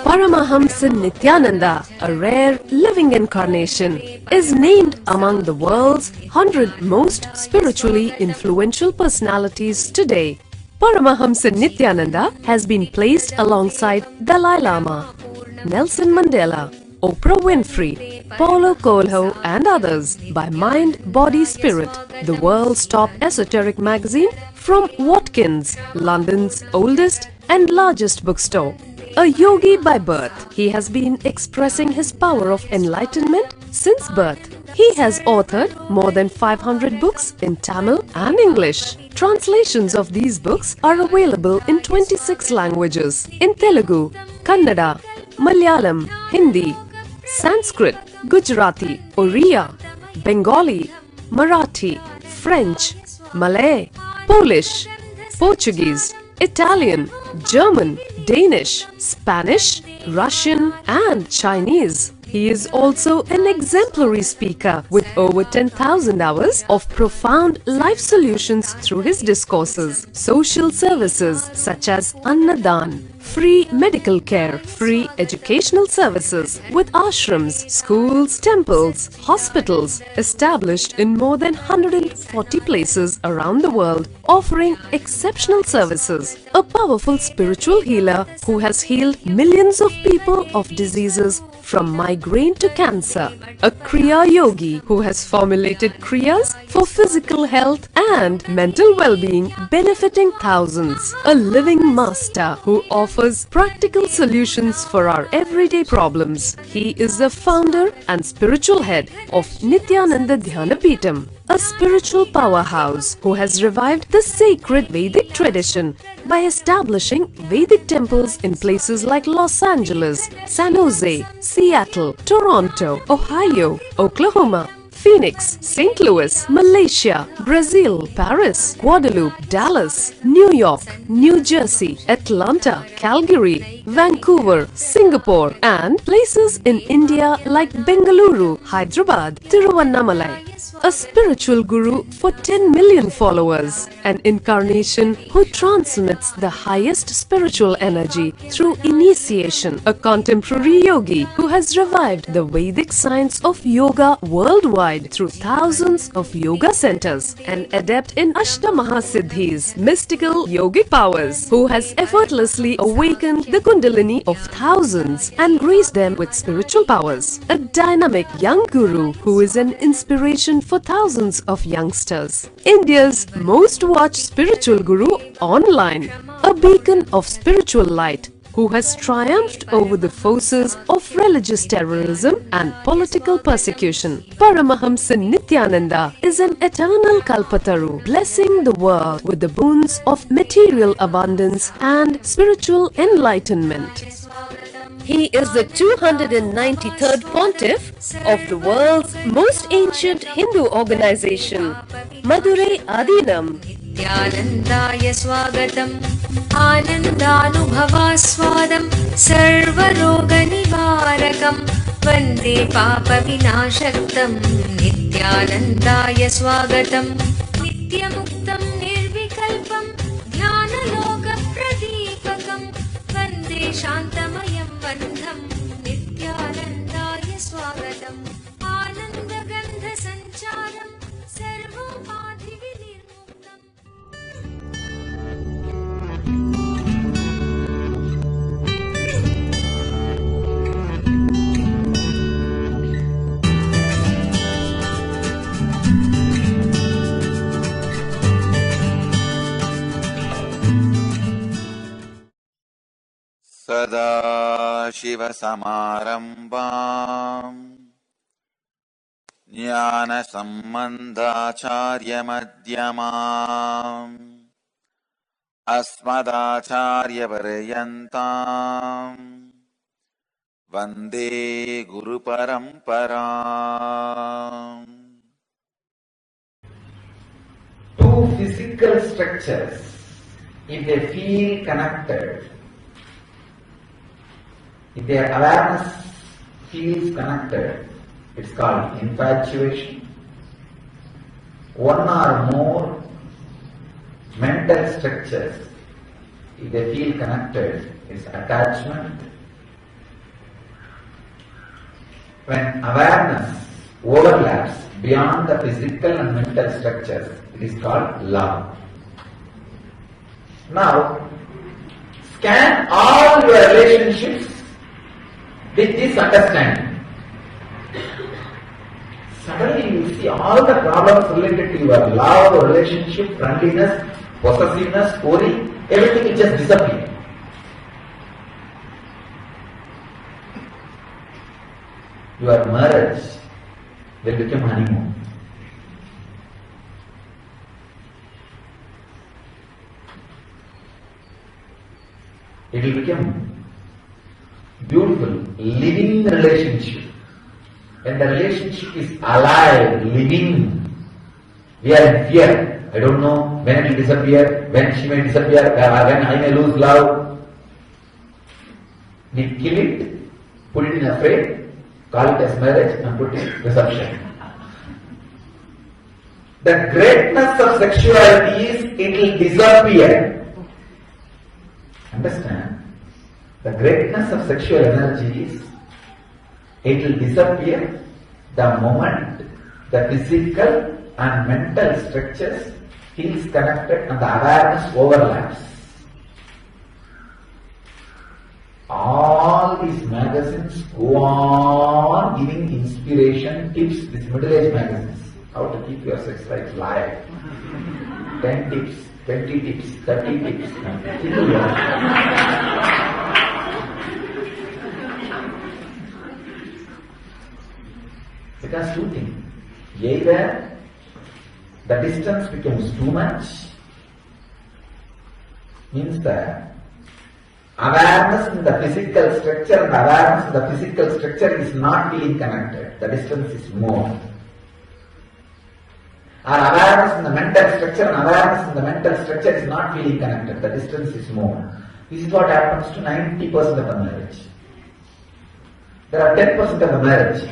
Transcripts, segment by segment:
Paramahamsa Nithyananda, a rare living incarnation, is named among the world's 100 most spiritually influential personalities today. Paramahamsa Nithyananda has been placed alongside Dalai Lama, Nelson Mandela, Oprah Winfrey, Paulo Coelho and others by Mind, Body, Spirit, the world's top esoteric magazine from Watkins, London's oldest and largest bookstore. A yogi by birth, he has been expressing his power of enlightenment since birth. He has authored more than 500 books in Tamil and English. Translations of these books are available in 26 languages in Telugu, Kannada, Malayalam, Hindi, Sanskrit, Gujarati, Oriya, Bengali, Marathi, French, Malay, Polish, Portuguese, Italian, German, Danish, Spanish, Russian and Chinese. He is also an exemplary speaker with over 10,000 hours of profound life solutions through his discourses. Social services such as Annadan, free medical care, free educational services with ashrams, schools, temples, hospitals established in more than 140 places around the world, offering exceptional services. A powerful spiritual healer who has healed millions of people of diseases from migraine to cancer. A Kriya Yogi who has formulated Kriyas for physical health and mental well-being, benefiting thousands. A living master who offers practical solutions for our everyday problems. He is the founder and spiritual head of Nityananda Dhyanapeetham, a spiritual powerhouse who has revived the sacred Vedic tradition by establishing Vedic temples in places like Los Angeles, San Jose, Seattle, Toronto, Ohio, Oklahoma, Phoenix, St. Louis, Malaysia, Brazil, Paris, Guadeloupe, Dallas, New York, New Jersey, Atlanta, Calgary, Vancouver, Singapore, and places in India like Bengaluru, Hyderabad, Tiruvannamalai. A spiritual guru for 10 million followers, an incarnation who transmits the highest spiritual energy through initiation, a contemporary yogi who has revived the Vedic science of yoga worldwide through thousands of yoga centers, an adept in Ashtamaha-siddhis, mystical yogic powers, who has effortlessly awakened the Kundalini of thousands and graced them with spiritual powers, a dynamic young guru who is an inspiration for thousands of youngsters, India's most watched spiritual guru online, a beacon of spiritual light who has triumphed over the forces of religious terrorism and political persecution. Paramahamsa Nithyananda is an eternal Kalpataru, blessing the world with the boons of material abundance and spiritual enlightenment. He is the 293rd Pontiff of the world's most ancient Hindu organization, Madurai Adinam. Nityanandaya swagatam, anandanubhavaswadam, sarvaroga nivarakam, vande papa vinashaktam. Nityanandaya swagatam, nityamuktam nirvikalpam, dhanaloka pradipakam, vande shantamayam bandham. Nityanandaya swagatam, anandagandha sancharam, sarvopadhi vinirmuktam. सदाशिवसमारम्भाम् ज्ञानसम्बन्धाचार्यमध्यमाम् अस्मदाचार्यपर्यन्ताम् वन्दे गुरुपरम्पराम्. Two physical structures, if they feel connected, if their awareness feels connected, it's called infatuation. One or more mental structures if they feel connected, is attachment. When awareness overlaps beyond the physical and mental structures, it is called love. Now, scan all your relationships with this understanding. Suddenly you see all the problems related to your love, relationship, friendliness, possessiveness, worry, everything will just disappear. Your marriage will become honeymoon. It will become beautiful, living relationship. When the relationship is alive, living, we are in fear. I don't know when it will disappear, when she may disappear, when I may lose love. We kill it, put it in a frame, call it as marriage and put it reception. The greatness of sexuality is it will disappear. Understand? The greatness of sexual energy is it will disappear the moment the physical and mental structures feels connected and the awareness overlaps. All these magazines go on giving inspiration, tips, these middle-aged magazines, how to keep your sex life live. 10 tips, 20 tips, 30 tips. Because two things. Either the distance becomes too much, means the awareness in the physical structure and the awareness in the physical structure is not feeling connected. The distance is more. Or awareness in the mental structure and awareness in the mental structure is not feeling connected. The distance is more. This is what happens to 90% of the marriage. There are 10% of the marriage.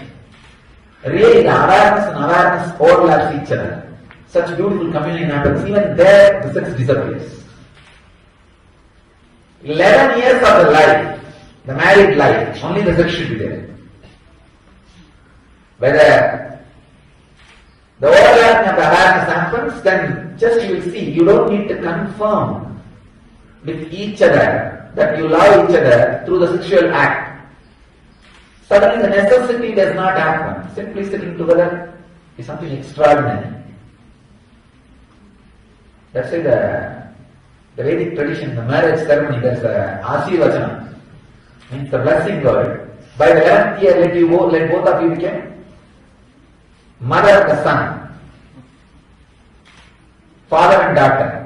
Really, the awareness and awareness overlaps each other. Such beautiful communion happens. Even there, the sex disappears. 11 years of the life, the married life, only the sex should be there. Whether the overlapping of the awareness happens, then just you will see, you don't need to confirm with each other that you love each other through the sexual act. Suddenly the necessity does not happen. Simply sitting together is something extraordinary. That's why the Vedic tradition, the marriage ceremony, there's a Asirvachana, means the blessing word. By the 11th year, let both of you become mother and the son, father and daughter.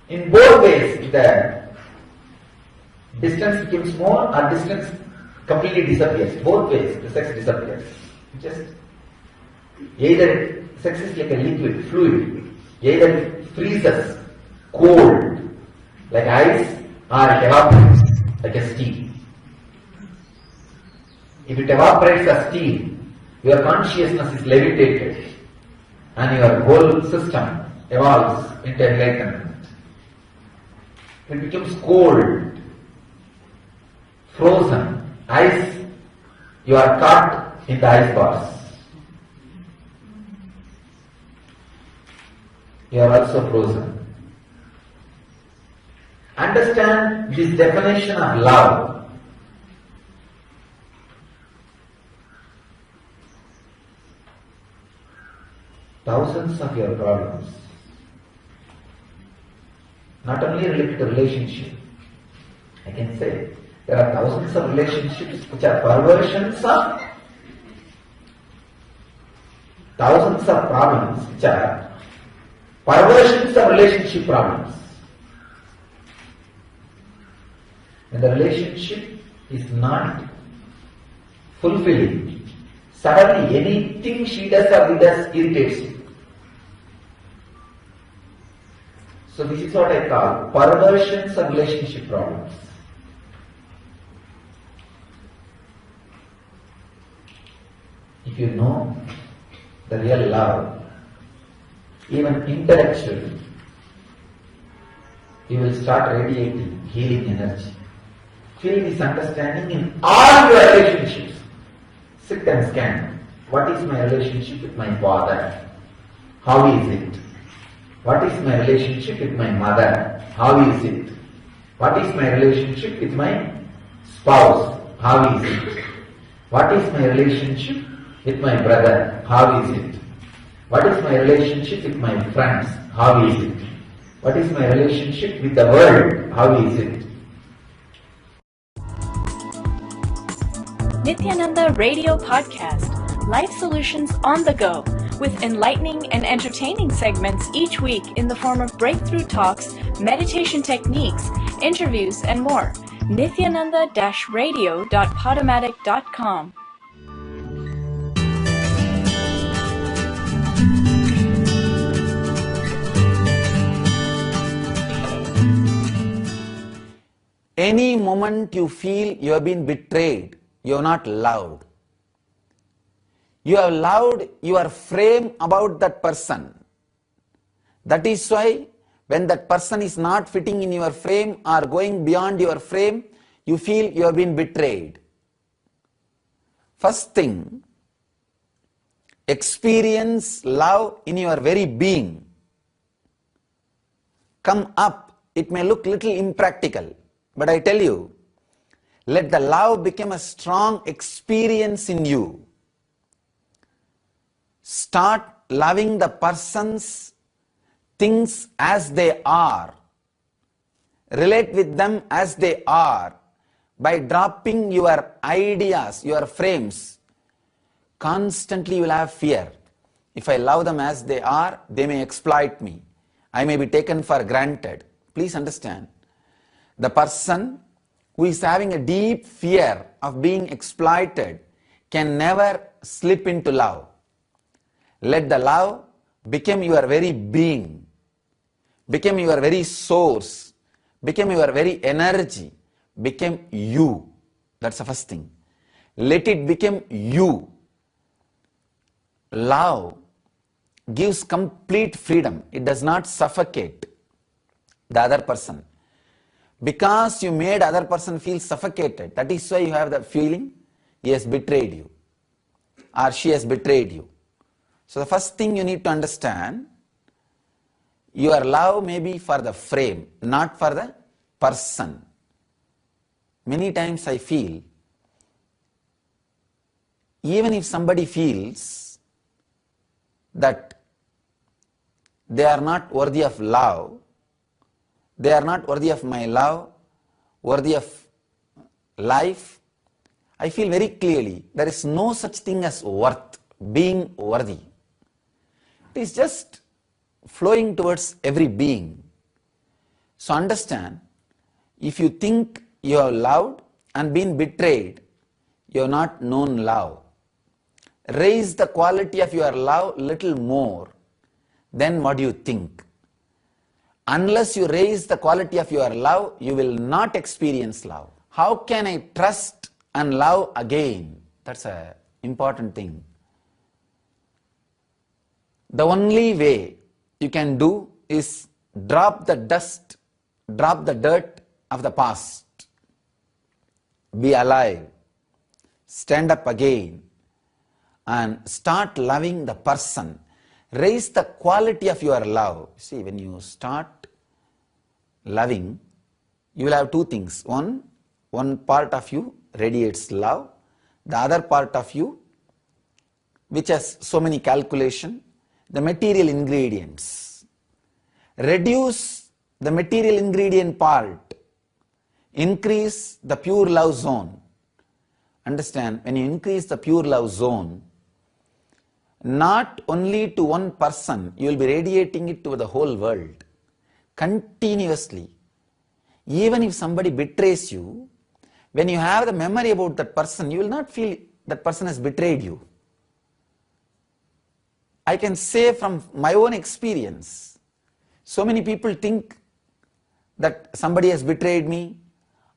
In both ways, if the distance becomes more or distance completely disappears, both ways the sex disappears. Just either sex is like a liquid, fluid, either it freezes, cold, like ice, or it evaporates, like a steam. If it evaporates as steam, your consciousness is levitated and your whole system evolves into enlightenment. It becomes cold, frozen, ice, you are caught in the ice bars. You are also frozen. Understand this definition of love. Thousands of your problems, not only related to relationship, I can say there are thousands of relationships which are perversions of thousands of problems which are perversions of relationship problems. When the relationship is not fulfilling, suddenly anything she does or he does irritates you. So this is what I call perversions of relationship problems. if you know the real love, even intellectually, you will start radiating healing energy. Feel this understanding in all your relationships. Sit and scan. What is my relationship with my father? How is it? What is my relationship with my mother? How is it? What is my relationship with my spouse? How is it? What is my relationship with my brother? How is it? What is my relationship with my friends? How is it? What is my relationship with the world? How is it? Nityananda Radio Podcast, Life Solutions on the Go, with enlightening and entertaining segments each week in the form of breakthrough talks, meditation techniques, interviews, and more. Nityananda-radio.podomatic.com. Any moment you feel you have been betrayed, you have not loved. You have loved your frame about that person. That is why when that person is not fitting in your frame or going beyond your frame, you feel you have been betrayed. First thing, experience love in your very being. Come up. It may look little impractical, but I tell you, let the love become a strong experience in you. Start loving the person's things as they are. Relate with them as they are by dropping your ideas, your frames. Constantly you will have fear. If I love them as they are, they may exploit me. I may be taken for granted. Please understand. The person who is having a deep fear of being exploited can never slip into love. Let the love become your very being, become your very source, become your very energy, become you. That's the first thing. Let it become you. Love gives complete freedom. It does not suffocate the other person. Because you made other person feel suffocated, that is why you have the feeling he has betrayed you or she has betrayed you. So the first thing you need to understand, your love may be for the frame, not for the person. Many times I feel, even if somebody feels that they are not worthy of love, they are not worthy of my love, worthy of life, I feel very clearly there is no such thing as worth, being worthy. It is just flowing towards every being. So understand, if you think you have loved and been betrayed, you have not known love. Raise the quality of your love little more. Then what do you think? Unless you raise the quality of your love, you will not experience love. How can I trust and love again? That's an important thing. The only way you can do is drop the dust, drop the dirt of the past. Be alive. Stand up again and start loving the person. Raise the quality of your love. See, when you start loving, you will have two things. One part of you radiates love. The other part of you, which has so many calculation, the material ingredients. Reduce the material ingredient part. Increase the pure love zone. Understand, when you increase the pure love zone, not only to one person, you will be radiating it to the whole world. Continuously. Even if somebody betrays you, when you have the memory about that person, you will not feel that person has betrayed you. I can say from my own experience, so many people think that somebody has betrayed me,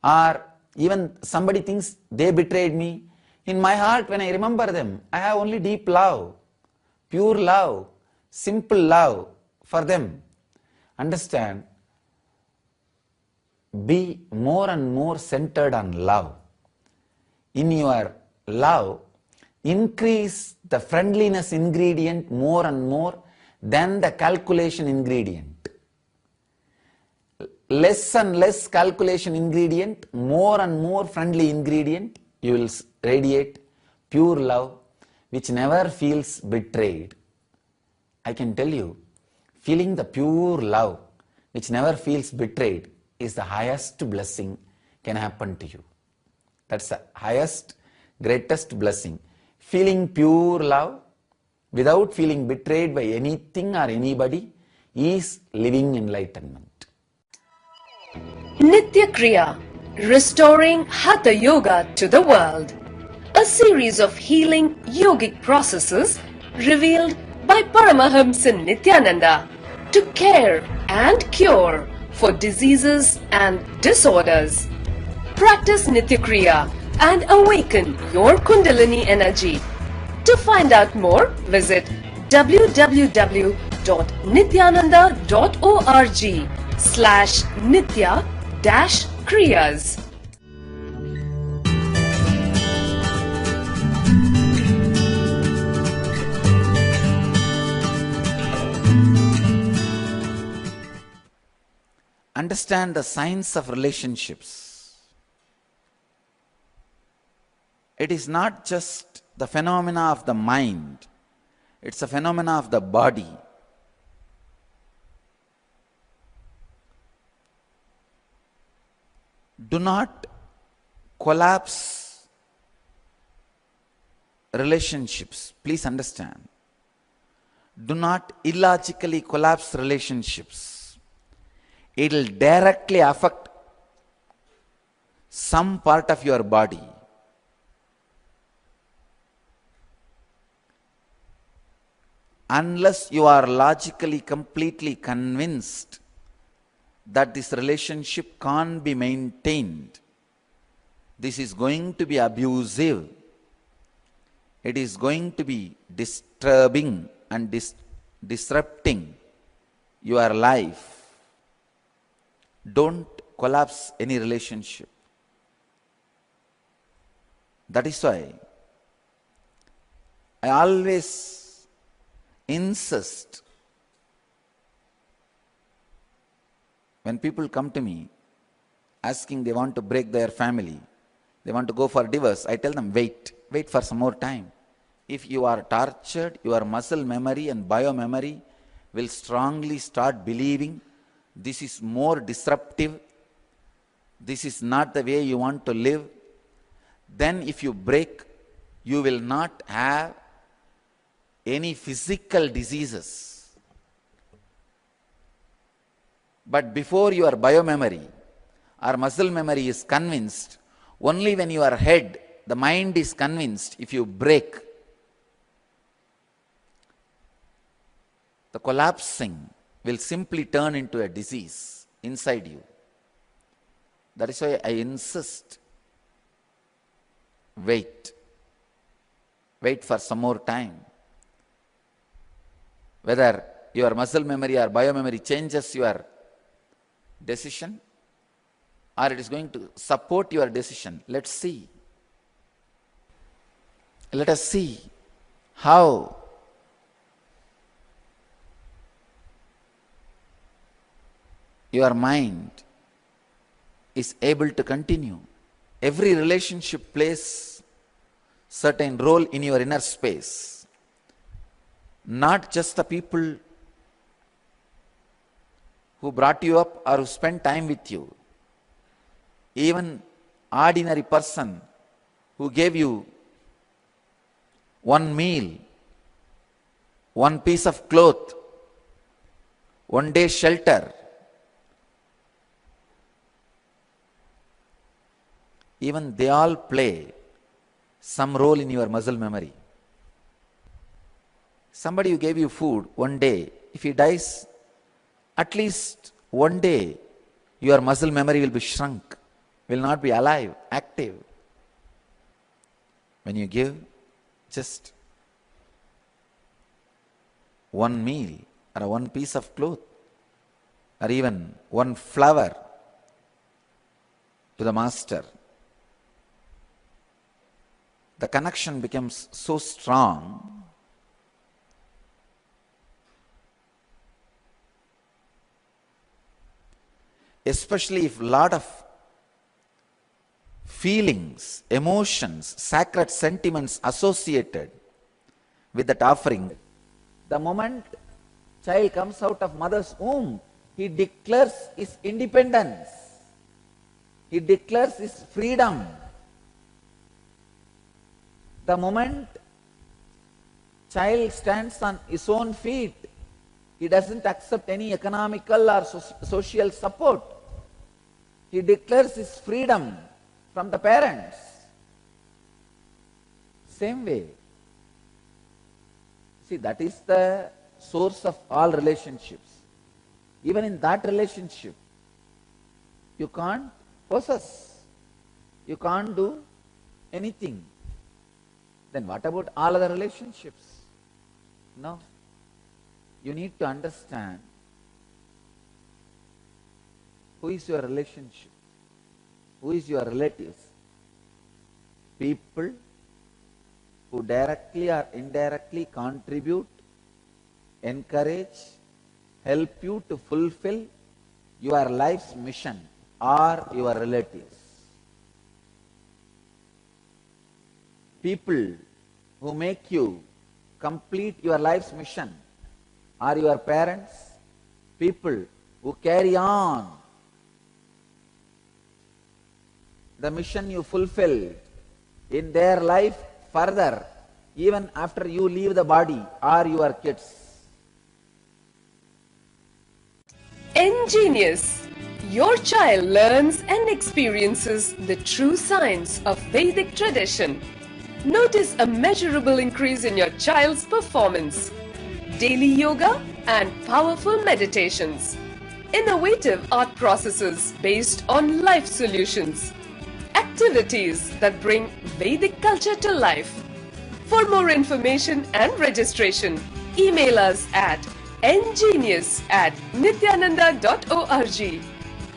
or even somebody thinks they betrayed me. In my heart, when I remember them, I have only deep love, pure love, simple love for them. Understand? Be more and more centered on love. In your love, increase the friendliness ingredient more and more than the calculation ingredient. Less and less calculation ingredient, more and more friendly ingredient, you will radiate pure love which never feels betrayed. I can tell you, feeling the pure love which never feels betrayed is the highest blessing can happen to you. That's the highest, greatest blessing. Feeling pure love without feeling betrayed by anything or anybody is living enlightenment. Nitya Kriya, restoring Hatha Yoga to the world. A series of healing yogic processes revealed by Paramahamsa Nithyananda to care and cure for diseases and disorders. Practice Nitya Kriya and awaken your Kundalini energy. To find out more, visit www.nityananda.org/Nitya-Kriyas. Understand the science of relationships. It is not just the phenomena of the mind, it's a phenomena of the body. Do not collapse relationships. Please understand. Do not illogically collapse relationships. It will directly affect some part of your body. Unless you are logically completely convinced that this relationship can't be maintained, this is going to be abusive, it is going to be disturbing and disrupting your life, don't collapse any relationship. That is why I always insist, when people come to me asking they want to break their family, they want to go for divorce, I tell them wait for some more time. If you are tortured, your muscle memory and biomemory will strongly start believing this is more disruptive, this is not the way you want to live. Then if you break, you will not have any physical diseases. But before your biomemory or muscle memory is convinced, only when your head, the mind is convinced, if you break, the collapsing will simply turn into a disease inside you. That is why I insist, wait for some more time. Whether your muscle memory or biomemory changes your decision or it is going to support your decision, let's see. Let us see how your mind is able to continue. Every relationship plays certain role in your inner space. Not just the people who brought you up or who spent time with you. Even ordinary person who gave you one meal, one piece of cloth, one day shelter. Even they all play some role in your muscle memory. Somebody who gave you food one day, if he dies, at least one day your muscle memory will be shrunk, will not be alive, active. When you give just one meal or one piece of cloth or even one flower to the master, the connection becomes so strong especially if a lot of feelings, emotions, sacred sentiments associated with that offering. The moment child comes out of mother's womb, he declares his independence. He declares his freedom. The moment child stands on his own feet, he doesn't accept any economical or social support. He declares his freedom from the parents. Same way. See, that is the source of all relationships. Even in that relationship, you can't possess. You can't do anything. Then what about all other relationships? No. You need to understand who is your relationship, who is your relatives. People who directly or indirectly contribute, encourage, help you to fulfill your life's mission are your relatives. People who make you complete your life's mission are your parents. People who carry on the mission you fulfilled in their life further, even after you leave the body, are your kids. Ingenious! Your child learns and experiences the true science of Vedic tradition. Notice a measurable increase in your child's performance. Daily yoga and powerful meditations. Innovative art processes based on life solutions. Activities that bring Vedic culture to life. For more information and registration, email us at ngenius@nityananda.org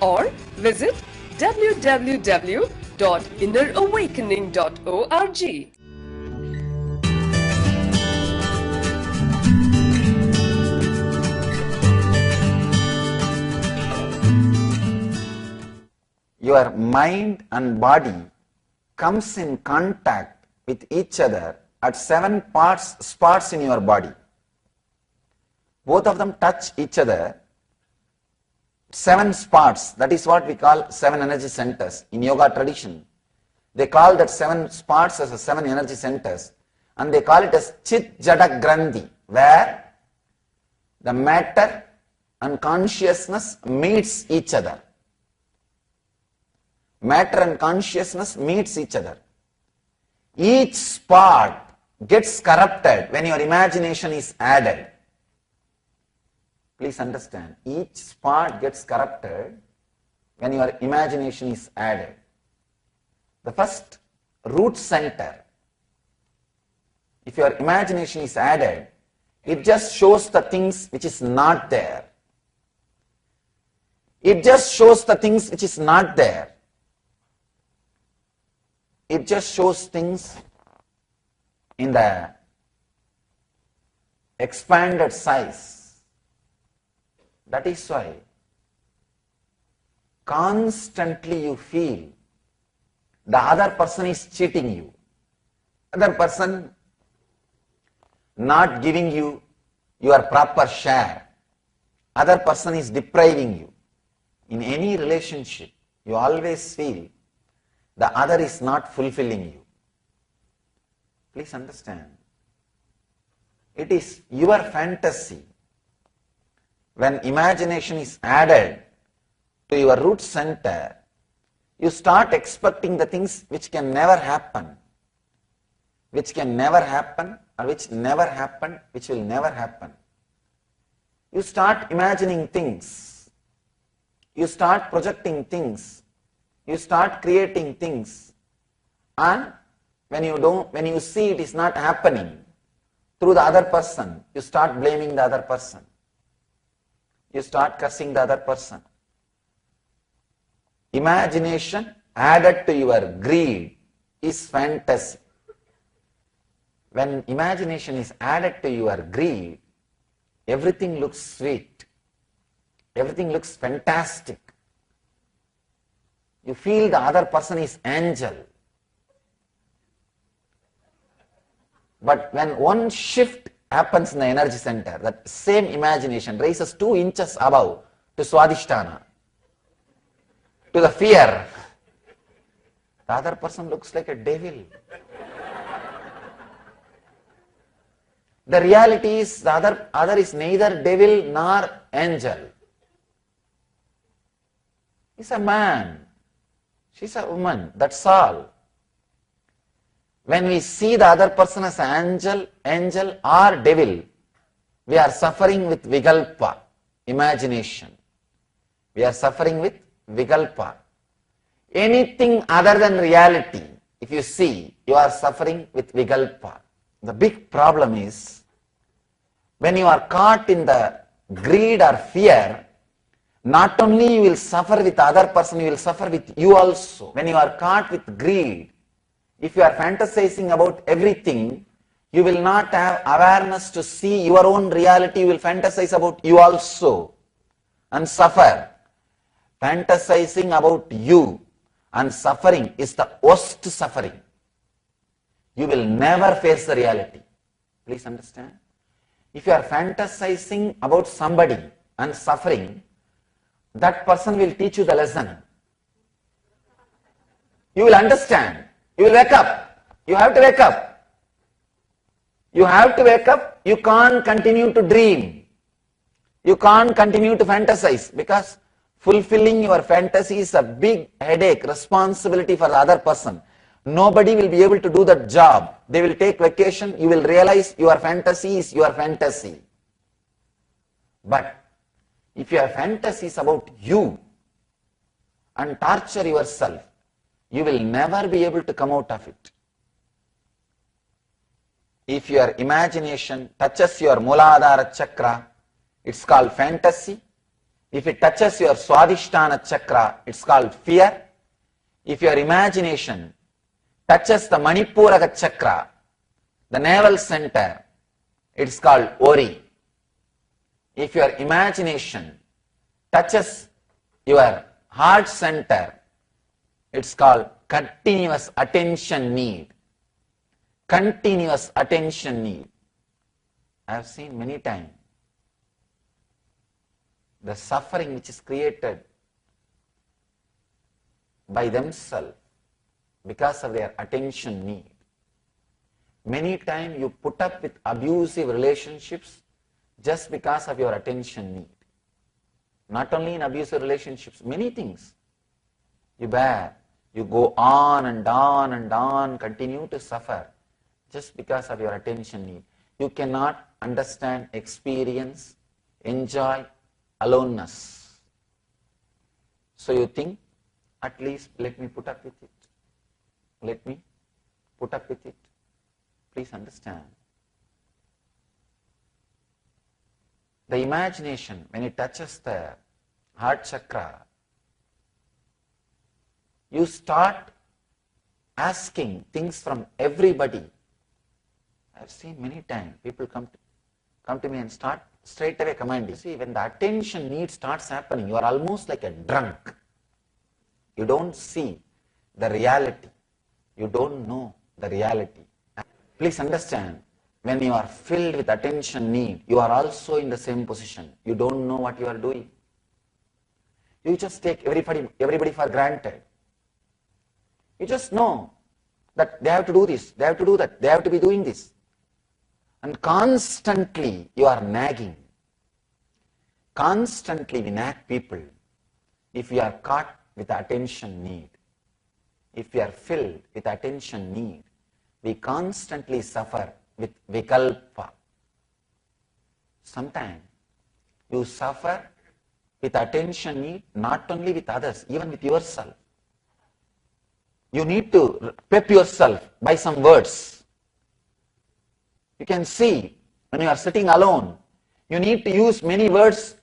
or visit www.innerawakening.org. Your mind and body comes in contact with each other at 7 spots in your body. Both of them touch each other. 7 spots, that is what we call 7 energy centers. In yoga tradition, they call that 7 spots as 7 energy centers, and they call it as Chit Jada Grandhi, where the matter and consciousness meets each other. Matter and consciousness meets each other. Each spot gets corrupted when your imagination is added. Please understand, each spot gets corrupted when your imagination is added. The first, root center. If your imagination is added, it just shows the things which is not there. It just shows the things which is not there. It just shows things in the expanded size. That is why constantly you feel the other person is cheating you, other person not giving you your proper share, other person is depriving you. In any relationship, you always feel the other is not fulfilling you. Please understand, it is your fantasy. When imagination is added to your root center, you start expecting the things which can never happen, which can never happen, or which never happened, which will never happen. You start imagining things, you start projecting things, you start creating things, and when you see it is not happening through the other person, you start blaming the other person. You start cursing the other person. Imagination added to your greed is fantasy. When imagination is added to your greed, everything looks sweet. Everything looks fantastic. You feel the other person is angel. But when one shift happens in the energy center, that same imagination raises 2 inches above to Swadhisthana, to the fear. The other person looks like a devil. The reality is the other is neither devil nor angel. He's a man. She's a woman. That's all. When we see the other person as angel or devil, we are suffering with vikalpa, imagination. We are suffering with vikalpa. Anything other than reality, if you see, you are suffering with vikalpa. The big problem is, when you are caught in the greed or fear, not only you will suffer with the other person, you will suffer with you also. When you are caught with greed, if you are fantasizing about everything, you will not have awareness to see your own reality. You will fantasize about you also and suffer. Fantasizing about you and suffering is the worst suffering. You will never face the reality. Please understand. If you are fantasizing about somebody and suffering, that person will teach you the lesson. You will understand. You will wake up. You have to wake up. You have to wake up. You can't continue to dream. You can't continue to fantasize, because fulfilling your fantasy is a big headache, responsibility for the other person. Nobody will be able to do that job. They will take vacation. You will realize your fantasy is your fantasy. But if your fantasy is about you and torture yourself, you will never be able to come out of it. If your imagination touches your Muladhara chakra, it's called fantasy. If it touches your Swadhisthana chakra, it's called fear. If your imagination touches the Manipuraka chakra, the navel center, it's called worry. If your imagination touches your heart center, it's called continuous attention need. Continuous attention need. I have seen many times the suffering which is created by themselves because of their attention need. Many times you put up with abusive relationships just because of your attention need. Not only in abusive relationships, many things you bear. You go on and on and on, continue to suffer just because of your attention need. You cannot understand, experience, enjoy aloneness. So you think, at least let me put up with it. Let me put up with it. Please understand. The imagination, when it touches the heart chakra, you start asking things from everybody. I've seen many times people come to me and start straight away commanding. See, when the attention need starts happening, you are almost like a drunk. You don't see the reality. You don't know the reality. Please understand, when you are filled with attention need, you are also in the same position. You don't know what you are doing. You just take everybody for granted. You just know that they have to do this, they have to do that, they have to be doing this. And constantly you are nagging. Constantly we nag people if we are caught with attention need. If we are filled with attention need, we constantly suffer with vikalpa. Sometimes you suffer with attention need not only with others, even with yourself. You need to pep yourself by some words. You can see when you are sitting alone, you need to use many words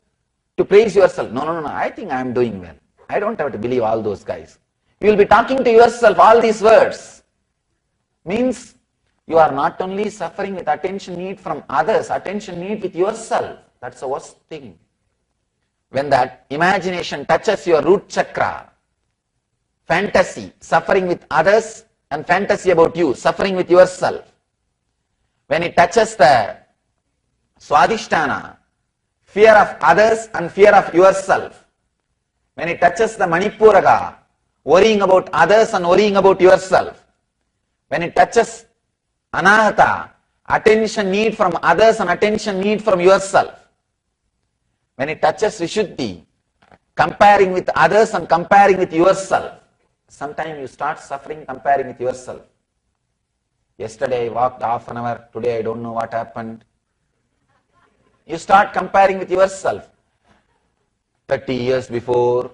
to praise yourself. No, I think I am doing well. I don't have to believe all those guys. You will be talking to yourself all these words. Means you are not only suffering with attention need from others, attention need with yourself. That's the worst thing. When that imagination touches your root chakra, fantasy, suffering with others, and fantasy about you, suffering with yourself. When it touches the swadhisthana, fear of others and fear of yourself. When it touches the manipuraga, worrying about others and worrying about yourself. When it touches anahata, attention need from others and attention need from yourself. When it touches vishuddhi, comparing with others and comparing with yourself. Sometimes you start suffering comparing with yourself. Yesterday I walked half an hour, today I don't know what happened. You start comparing with yourself. 30 years before,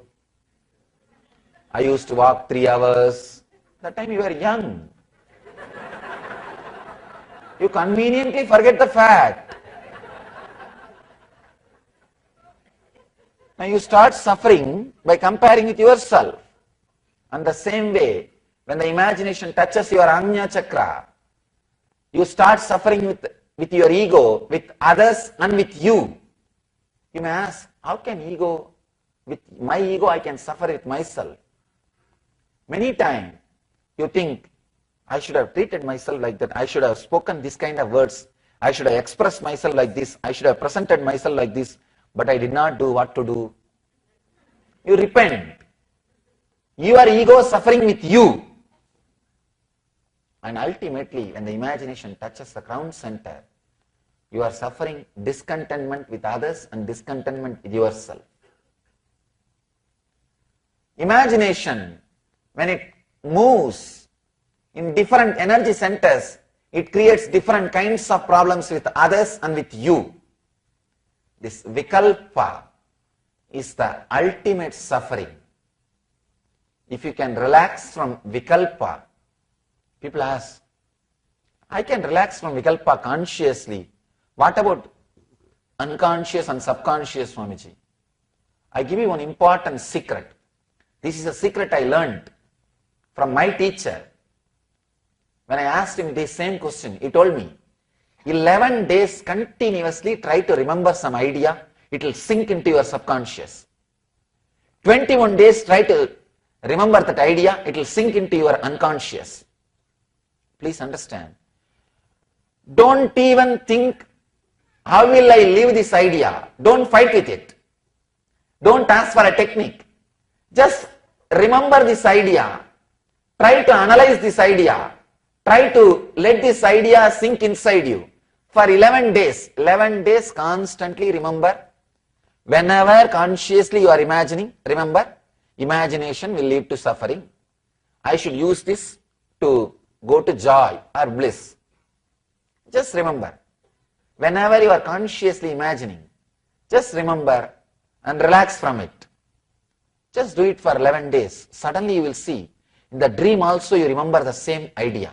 I used to walk 3 hours. That time you were young. You conveniently forget the fact. Now you start suffering by comparing with yourself. And the same way, when the imagination touches your Ajna chakra, you start suffering with your ego, with others and with you. You may ask, how can ego, with my ego I can suffer with myself? Many times you think, I should have treated myself like that, I should have spoken this kind of words, I should have expressed myself like this, I should have presented myself like this, but I did not do what to do. You repent. Your ego suffering with you. And ultimately, when the imagination touches the crown center, you are suffering discontentment with others and discontentment with yourself. Imagination, when it moves in different energy centers, it creates different kinds of problems with others and with you. This vikalpa is the ultimate suffering. If you can relax from vikalpa, people ask, I can relax from vikalpa consciously. What about unconscious and subconscious, Swamiji? I give you one important secret. This is a secret I learned from my teacher. When I asked him this same question, he told me, 11 days continuously try to remember some idea, it will sink into your subconscious. 21 days try to remember that idea, it will sink into your unconscious. Please understand. Don't even think, how will I live this idea? Don't fight with it. Don't ask for a technique. Just remember this idea. Try to analyze this idea. Try to let this idea sink inside you. For 11 days constantly remember. Whenever consciously you are imagining, remember, imagination will lead to suffering. I should use this to go to joy or bliss. Just remember. Whenever you are consciously imagining, just remember and relax from it. Just do it for 11 days. Suddenly you will see, in the dream also you remember the same idea.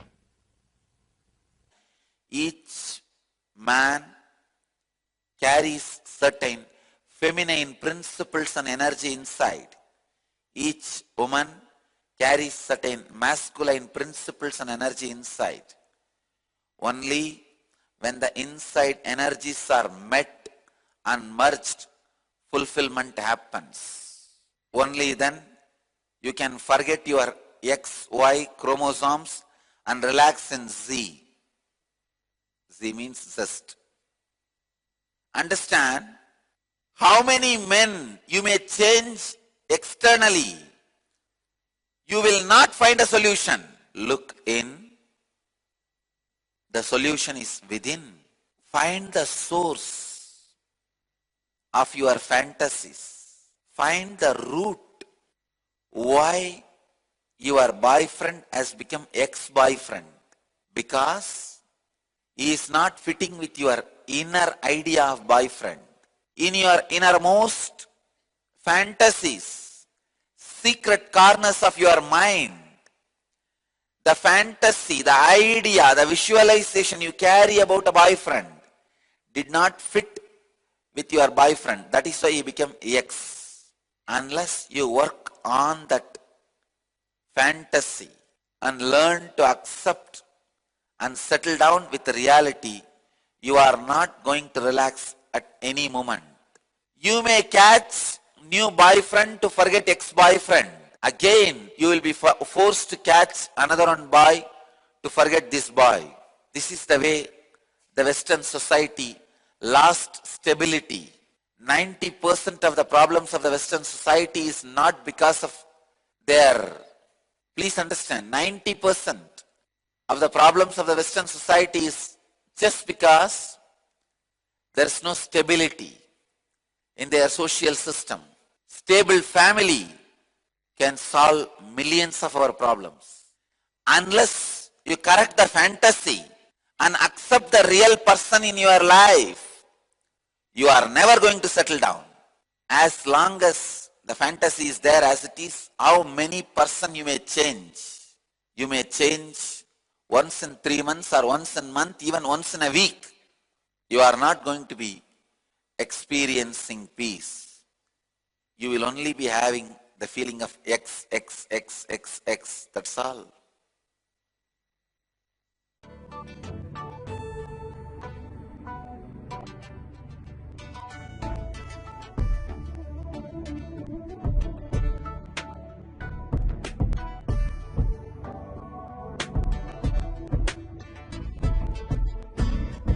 Each man carries certain feminine principles and energy inside. Each woman carries certain masculine principles and energy inside. Only when the inside energies are met and merged, fulfillment happens. Only then you can forget your XY chromosomes and relax in Z. Z means zest. Understand, how many men you may change externally, you will not find a solution. Look in. The solution is within. Find the source of your fantasies. Find the root why your boyfriend has become ex-boyfriend. Because he is not fitting with your inner idea of boyfriend. In your innermost fantasies, secret corners of your mind, the fantasy, the idea, the visualization you carry about a boyfriend did not fit with your boyfriend. That is why you become X. Unless you work on that fantasy and learn to accept and settle down with reality, you are not going to relax at any moment. You may catch new boyfriend to forget ex-boyfriend. Again, you will be forced to catch another one boy to forget this boy. This is the way the Western society lost stability. 90% of the problems of the Western society is not because of their, please understand, 90% of the problems of the Western society is just because there is no stability in their social system. Stable family can solve millions of our problems. Unless you correct the fantasy and accept the real person in your life, you are never going to settle down. As long as the fantasy is there as it is, how many person you may change? You may change once in 3 months or once in a month, even once in a week. You are not going to be experiencing peace. You will only be having the feeling of X, X, X, X, X. That's all.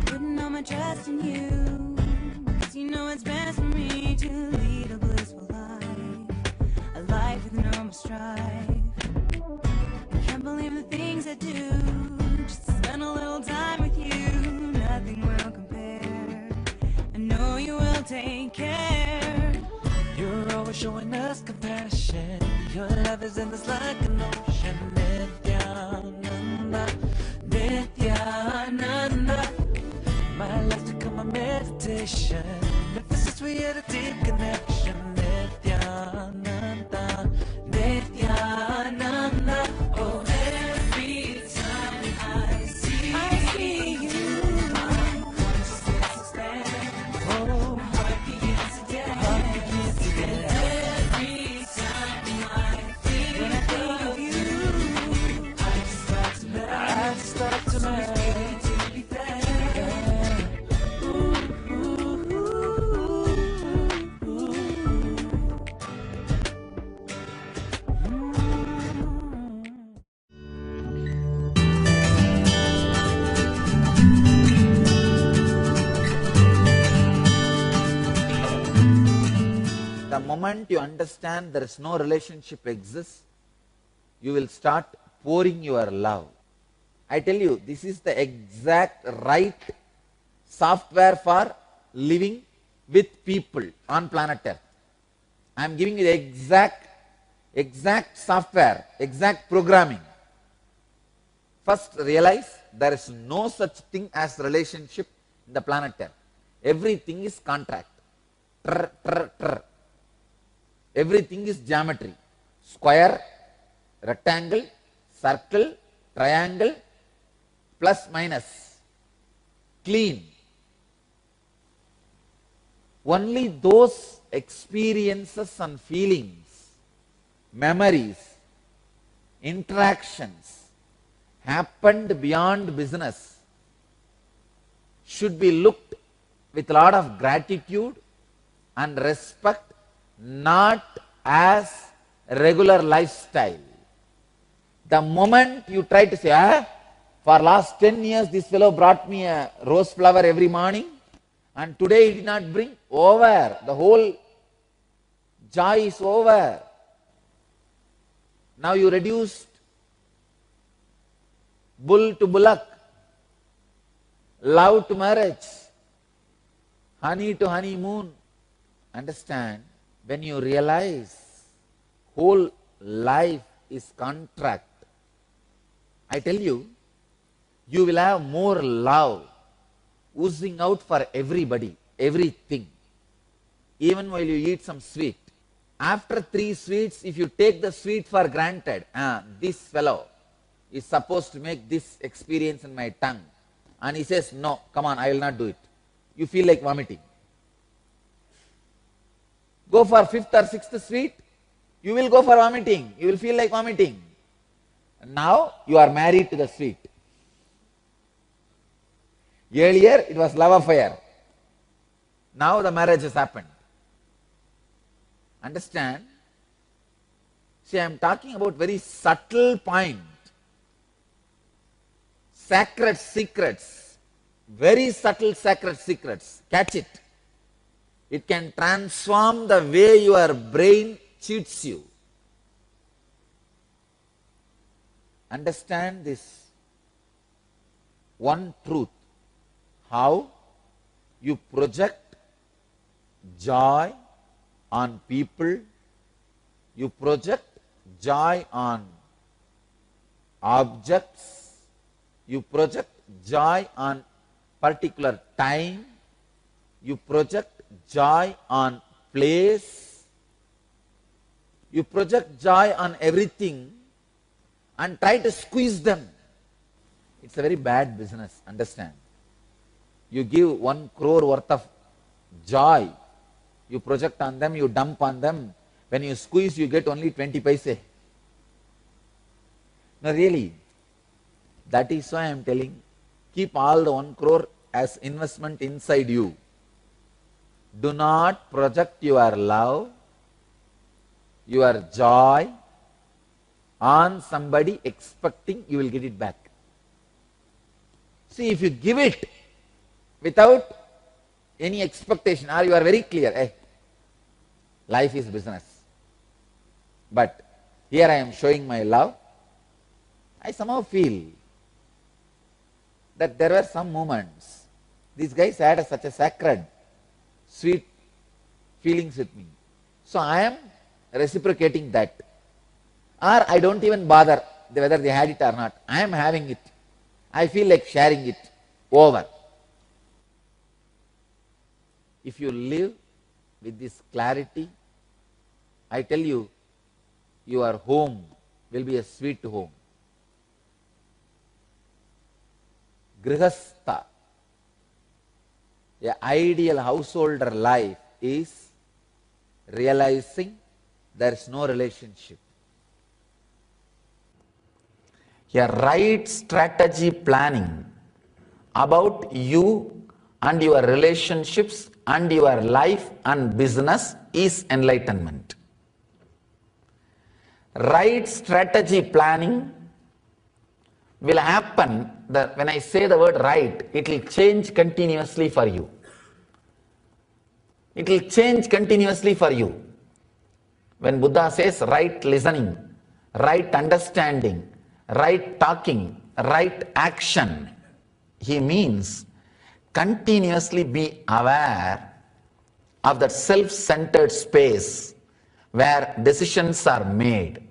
Putting all my trust in you, 'cause you know it's best for me to lead a blissful life, a life with no more strife. I can't believe the things I do, just to spend a little time with you. Nothing will compare, I know you will take care. You're always showing us compassion. Your love is endless like an ocean. Nityananda, Nityananda. My life's become a meditation. Ever since we had a deep connection. Nityananda, Nityananda. Oh, every time I see you, my heart just expands. Oh, heart begins to dance. Every time I think of you, I just start to melt. The moment you understand there is no relationship exists, you will start pouring your love. I tell you, this is the exact right software for living with people on planet Earth. I am giving you the exact software, exact programming. First realize there is no such thing as relationship in the planet Earth. Everything is contract. Trr, trr, trr. Everything is geometry. Square, rectangle, circle, triangle, plus minus. Clean. Only those experiences and feelings, memories, interactions happened beyond business should be looked with a lot of gratitude and respect, not as regular lifestyle. The moment you try to say, for last 10 years this fellow brought me a rose flower every morning and today he did not bring, over. The whole joy is over. Now you reduced bull to bullock, love to marriage, honey to honeymoon. Understand? When you realize whole life is contract, I tell you, you will have more love oozing out for everybody, everything. Even while you eat some sweet. After 3 sweets, if you take the sweet for granted, this fellow is supposed to make this experience in my tongue, and he says, no, come on, I will not do it. You feel like vomiting. Go for 5th or 6th sweet, you will go for vomiting. You will feel like vomiting. Now you are married to the sweet. Earlier it was love affair. Now the marriage has happened. Understand? See, I am talking about very subtle point. Sacred secrets. Very subtle sacred secrets. Catch it. It can transform the way your brain cheats you. Understand this one truth. How you project joy on people, you project joy on objects, you project joy on particular time, you project joy on place, you project joy on everything and try to squeeze them. It's a very bad business, understand. You give 1 crore worth of joy, you project on them, you dump on them. When you squeeze, you get only 20 paise. No, really. That is why I am telling, keep all the 1 crore as investment inside you. Do not project your love, your joy on somebody expecting you will get it back. See, if you give it without any expectation, or you are very clear, life is business. But here I am showing my love, I somehow feel that there were some moments, these guys had such a sacred, sweet feelings with me. So I am reciprocating that. Or I don't even bother whether they had it or not. I am having it. I feel like sharing it. Over. If you live with this clarity, I tell you, your home will be a sweet home. Grihastha, an ideal householder life is realizing there is no relationship. A right strategy planning about you and your relationships and your life and business is enlightenment. Right strategy planning will happen, when I say the word right, it will change continuously for you. It will change continuously for you. When Buddha says right listening, right understanding, right talking, right action, he means continuously be aware of that self-centered space where decisions are made.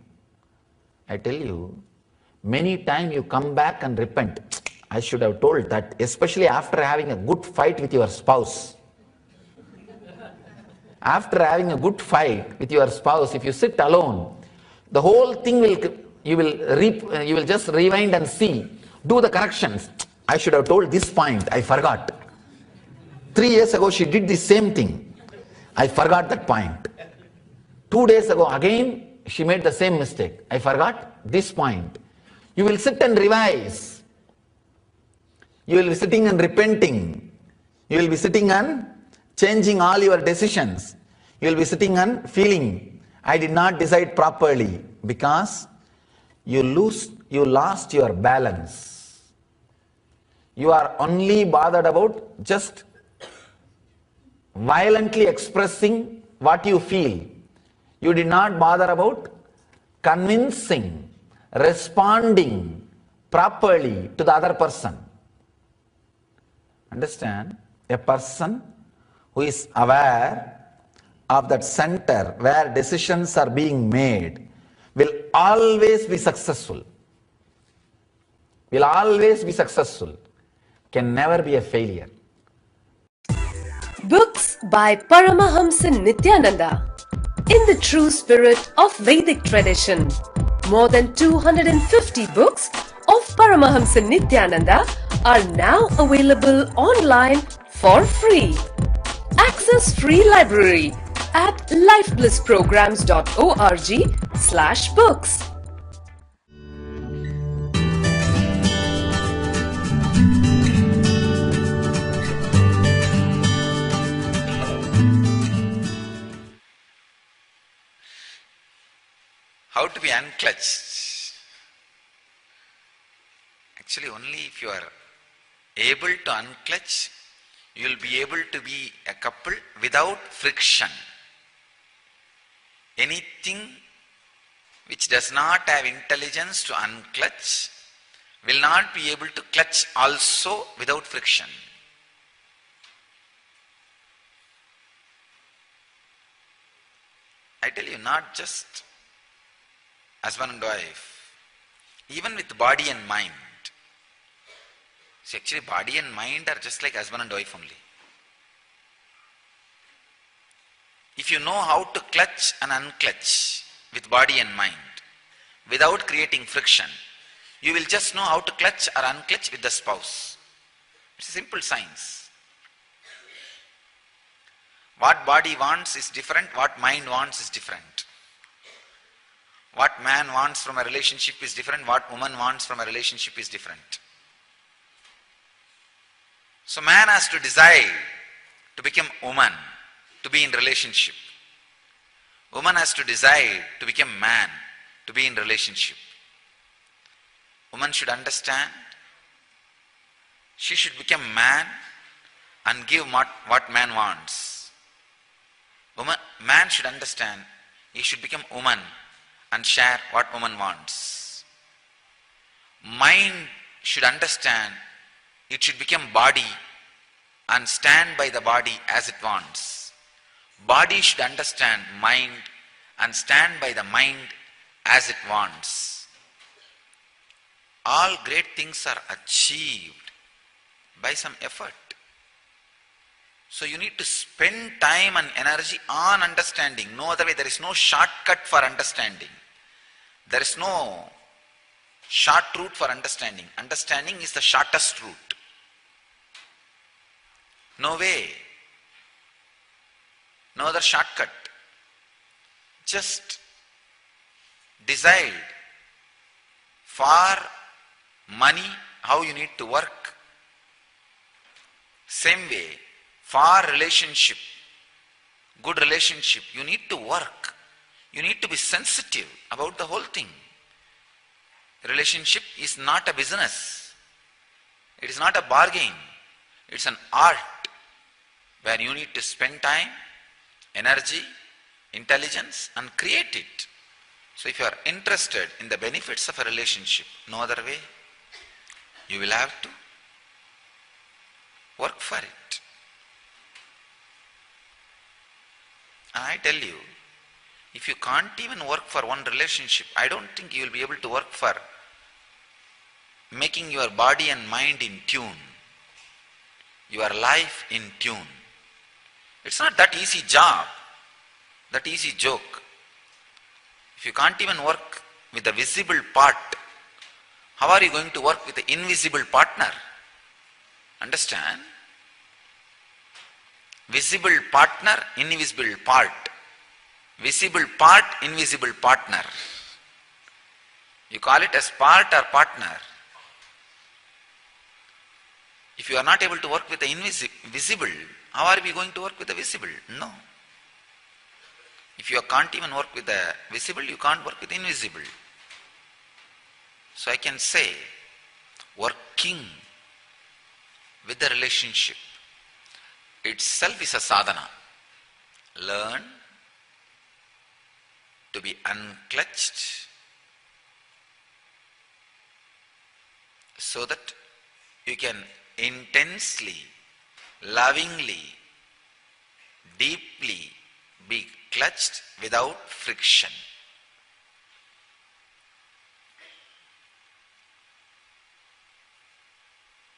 I tell you, many times you come back and repent. I should have told that, especially after having a good fight with your spouse. After having a good fight with your spouse, if you sit alone, the whole thing you will just rewind and see, do the corrections. I should have told this point, I forgot. 3 years ago she did the same thing, I forgot that point. 2 days ago again she made the same mistake, I forgot this point. You will sit and revise. You will be sitting and repenting. You will be sitting and changing all your decisions. You will be sitting and feeling, I did not decide properly, because you lost your balance. You are only bothered about just violently expressing what you feel. You did not bother about convincing, responding properly to the other person. Understand? A person who is aware of that center where decisions are being made will always be successful. Will always be successful. Can never be a failure. Books by Paramahamsa Nithyananda. In the true spirit of Vedic tradition. More than 250 books of Paramahamsa Nithyananda are now available online for free. Access free library at lifeblissprograms.org/books. How to be unclutched? Actually, only if you are able to unclutch, you will be able to be a couple without friction. Anything which does not have intelligence to unclutch will not be able to clutch also without friction. I tell you, not just husband and wife, even with body and mind. See, actually body and mind are just like husband and wife only. If you know how to clutch and unclutch with body and mind without creating friction, you will just know how to clutch or unclutch with the spouse. It's a simple science. What body wants is different, what mind wants is different. What man wants from a relationship is different, what woman wants from a relationship is different. So man has to decide to become woman, to be in relationship. Woman has to decide to become man, to be in relationship. Woman should understand, she should become man and give what man wants. Man should understand, he should become woman and share what woman wants. Mind should understand, it should become body and stand by the body as it wants. Body should understand mind and stand by the mind as it wants. All great things are achieved by some effort. So you need to spend time and energy on understanding. No other way. There is no shortcut for understanding. There is no short route for understanding. Understanding is the shortest route. No way. No other shortcut. Just decide for money how you need to work. Same way, for relationship, good relationship, you need to work. You need to be sensitive about the whole thing. Relationship is not a business. It is not a bargain. It's an art where you need to spend time, energy, intelligence and create it. So if you are interested in the benefits of a relationship, no other way, you will have to work for it. And I tell you, if you can't even work for one relationship, I don't think you will be able to work for making your body and mind in tune, your life in tune. It's not that easy job, that easy joke. If you can't even work with the visible part, how are you going to work with the invisible partner? Understand? Visible partner, invisible part. Visible part, invisible partner. You call it as part or partner. If you are not able to work with the invisible, how are we going to work with the visible? No. If you can't even work with the visible, you can't work with the invisible. So I can say, working with the relationship itself is a sadhana. Learn to be unclutched so that you can intensely, lovingly, deeply be clutched without friction.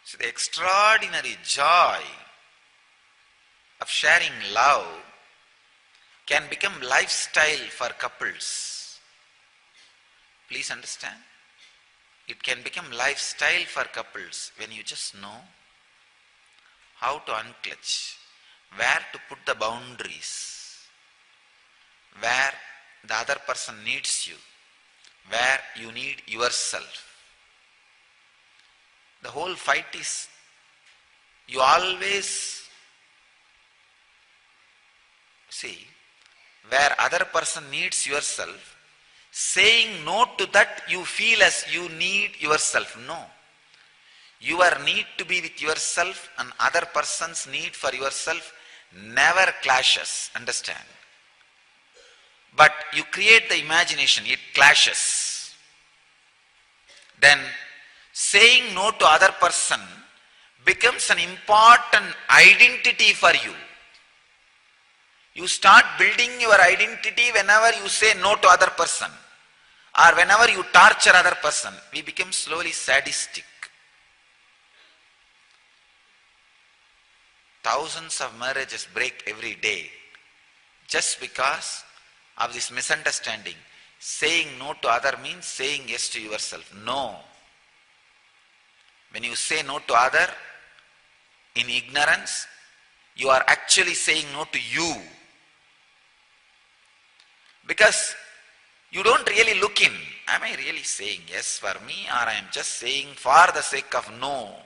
So the extraordinary joy of sharing love can become lifestyle for couples. Please understand. It can become lifestyle for couples when you just know how to unclutch, where to put the boundaries, where the other person needs you, where you need yourself. The whole fight is you always see where other person needs yourself, saying no to that you feel as you need yourself. No. Your need to be with yourself and other person's need for yourself never clashes, understand? But you create the imagination, it clashes. Then saying no to other person becomes an important identity for you. You start building your identity whenever you say no to other person or whenever you torture other person. We become slowly sadistic. Thousands of marriages break every day just because of this misunderstanding. Saying no to other means saying yes to yourself. No. When you say no to other in ignorance, you are actually saying no to you. Because you don't really look in. Am I really saying yes for me, or I am just saying for the sake of no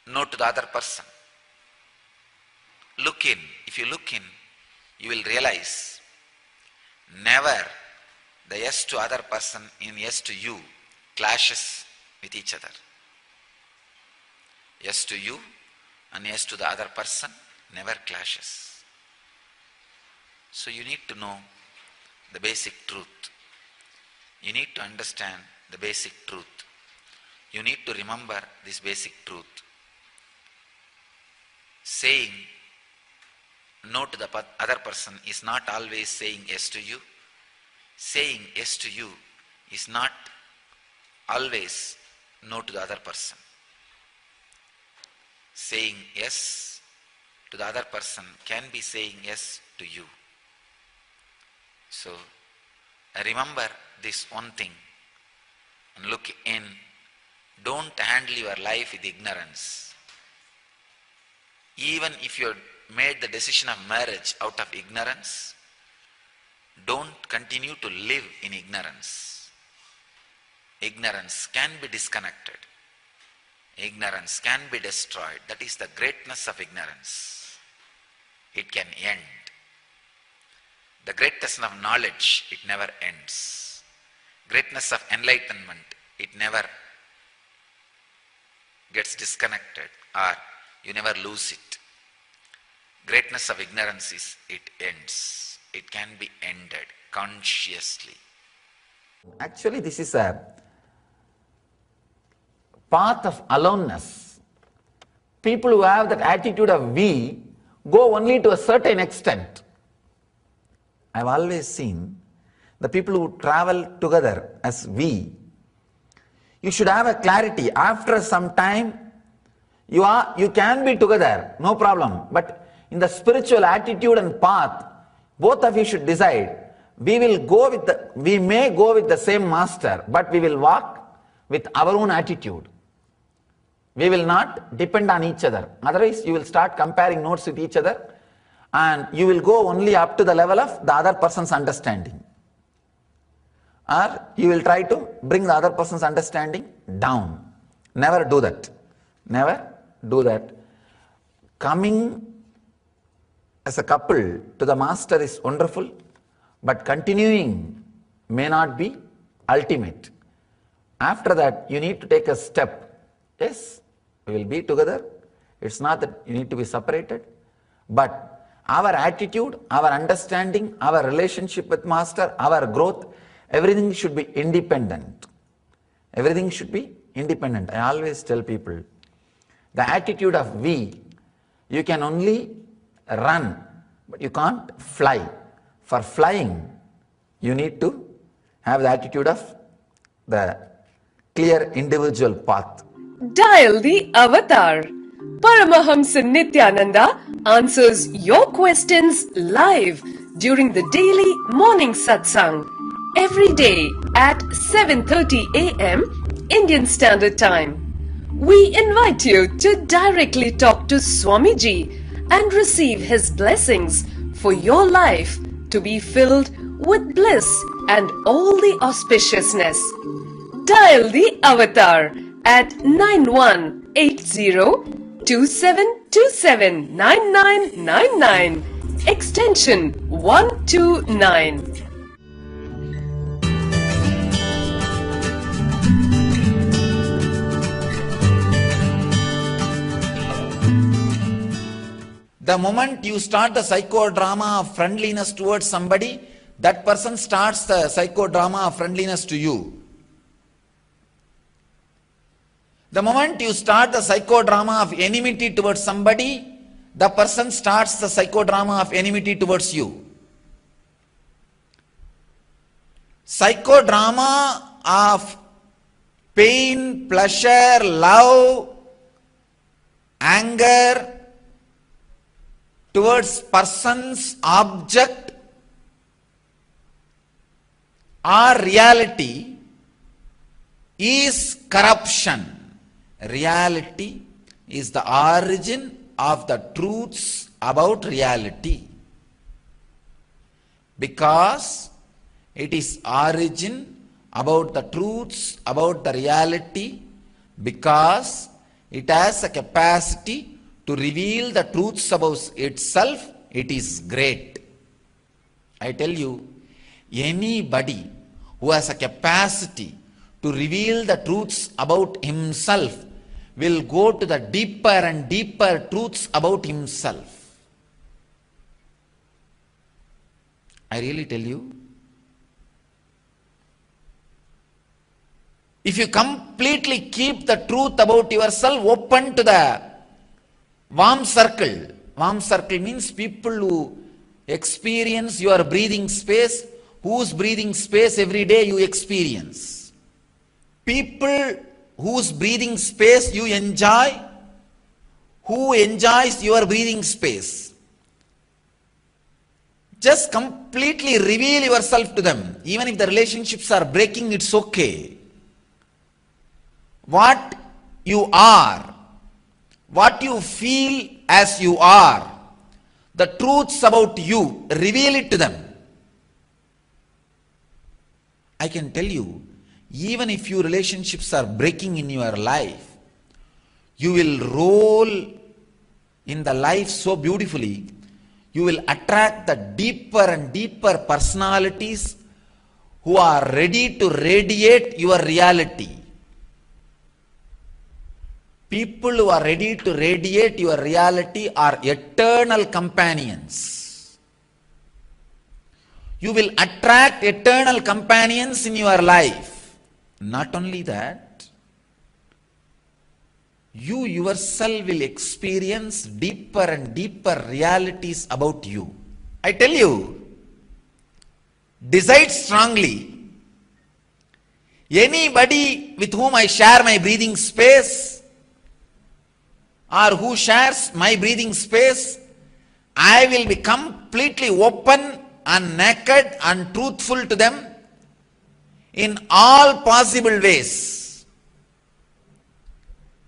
to the other person? Look in. If you look in, you will realize never the yes to other person in yes to you clashes with each other. Yes to you and yes to the other person never clashes. So you need to know the basic truth. You need to understand the basic truth. You need to remember this basic truth. Saying no to the other person is not always saying yes to you. Saying yes to you is not always no to the other person. Saying yes to the other person can be saying yes to you. So remember this one thing and look in. Don't handle your life with ignorance. Even if you made the decision of marriage out of ignorance, don't continue to live in ignorance. Ignorance can be disconnected. Ignorance can be destroyed. That is the greatness of ignorance. It can end. The greatness of knowledge, it never ends. Greatness of enlightenment, it never gets disconnected or you never lose it. Greatness of ignorance is, it ends. It can be ended consciously. Actually, this is a path of aloneness. People who have that attitude of we go only to a certain extent. I've always seen the people who travel together as we. You should have a clarity. After some time, you can be together, no problem. But in the spiritual attitude and path, both of you should decide. We may go with the same master, but we will walk with our own attitude. We will not depend on each other. Otherwise, you will start comparing notes with each other and you will go only up to the level of the other person's understanding. Or you will try to bring the other person's understanding down. Never do that. Never do that. Coming as a couple to the master is wonderful, but continuing may not be ultimate. After that, you need to take a step. Yes, we will be together. It's not that you need to be separated, but our attitude, our understanding, our relationship with master, our growth, everything should be independent. Everything should be independent. I always tell people, the attitude of we, you can only run, but you can't fly. For flying, you need to have the attitude of the clear individual path. Dial the avatar. Paramahamsa Nithyananda answers your questions live during the daily morning satsang. every day at 7:30 a.m. Indian Standard Time. We invite you to directly talk to Swamiji and receive his blessings for your life to be filled with bliss and all the auspiciousness. Dial the avatar at 9180-2727-9999, extension 129. The moment you start the psychodrama of friendliness towards somebody, that person starts the psychodrama of friendliness to you. The moment you start the psychodrama of enmity towards somebody, the person starts the psychodrama of enmity towards you. Psychodrama of pain, pleasure, love, anger towards persons, object, or reality is corruption. Reality is the origin of the truths about reality. Because it is origin about the truths about the reality, because it has a capacity to reveal the truths about itself, it is great. I tell you, anybody who has a capacity to reveal the truths about himself will go to the deeper and deeper truths about himself. I really tell you, if you completely keep the truth about yourself open to the warm circle means people who experience your breathing space, whose breathing space every day you experience. People whose breathing space you enjoy, who enjoys your breathing space. Just completely reveal yourself to them. Even if the relationships are breaking, it's okay. What you are, what you feel as you are, the truths about you, reveal it to them. I can tell you, even if your relationships are breaking in your life, you will roll in the life so beautifully, you will attract the deeper and deeper personalities who are ready to radiate your reality. People who are ready to radiate your reality are eternal companions. You will attract eternal companions in your life. Not only that, you yourself will experience deeper and deeper realities about you. I tell you, decide strongly. Anybody with whom I share my breathing space, or who shares my breathing space, I will be completely open and naked and truthful to them in all possible ways.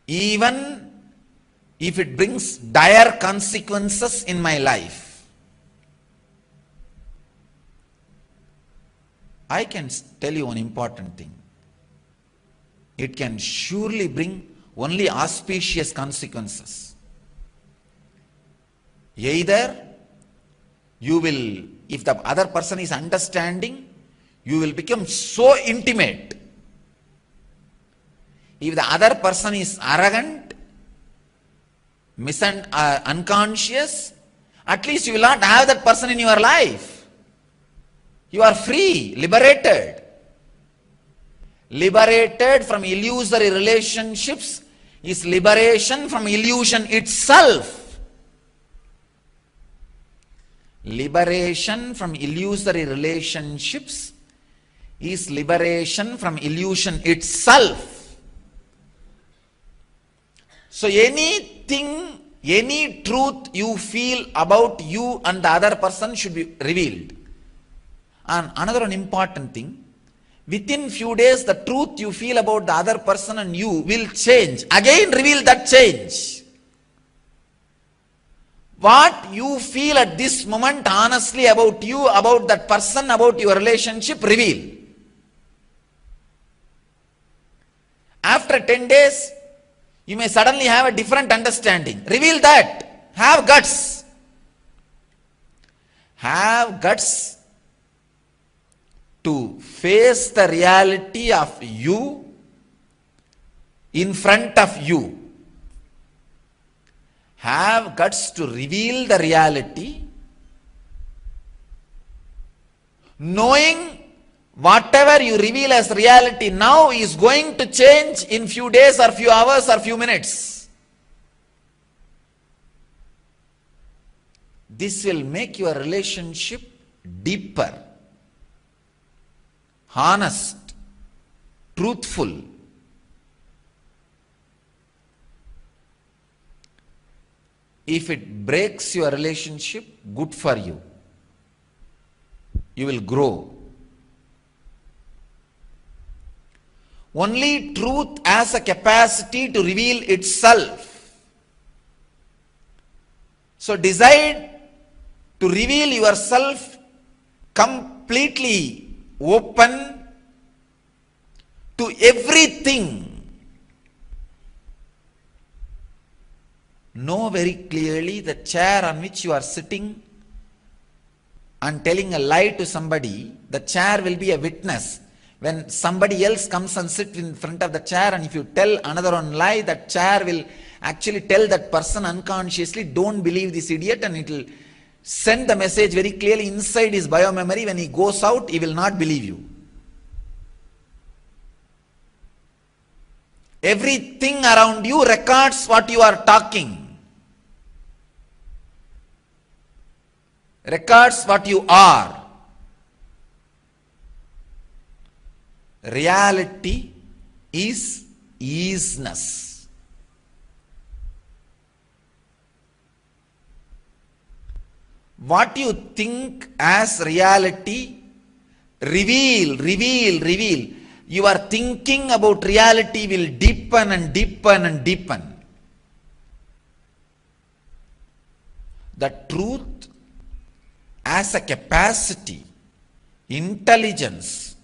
Even if it brings dire consequences in my life. I can tell you one important thing. It can surely bring only auspicious consequences. Either you will, if the other person is understanding, you will become so intimate. If the other person is arrogant, unconscious, at least you will not have that person in your life. You are free, liberated. Liberated from illusory relationships is liberation from illusion itself. Liberation from illusory relationships is liberation from illusion itself. So anything, any truth you feel about you and the other person should be revealed. And another one important thing, within few days the truth you feel about the other person and you will change. Again reveal that change. What you feel at this moment honestly about you, about that person, about your relationship, reveal. After 10 days, you may suddenly have a different understanding. Reveal that. Have guts. Have guts to face the reality of you in front of you. Have guts to reveal the reality, knowing whatever you reveal as reality now is going to change in few days or few hours or few minutes. This will make your relationship deeper, honest, truthful. If it breaks your relationship, good for you. You will grow. Only truth has a capacity to reveal itself. So decide to reveal yourself completely open to everything. Know very clearly the chair on which you are sitting and telling a lie to somebody, the chair will be a witness. When somebody else comes and sits in front of the chair, and if you tell another one lie, that chair will actually tell that person unconsciously, don't believe this idiot, and it will send the message very clearly inside his biomemory. When he goes out, he will not believe you. Everything around you records what you are talking. Records what you are. Reality is isness. What you think as reality, reveal. Your thinking about reality will deepen and deepen and deepen. The truth has a capacity, intelligence,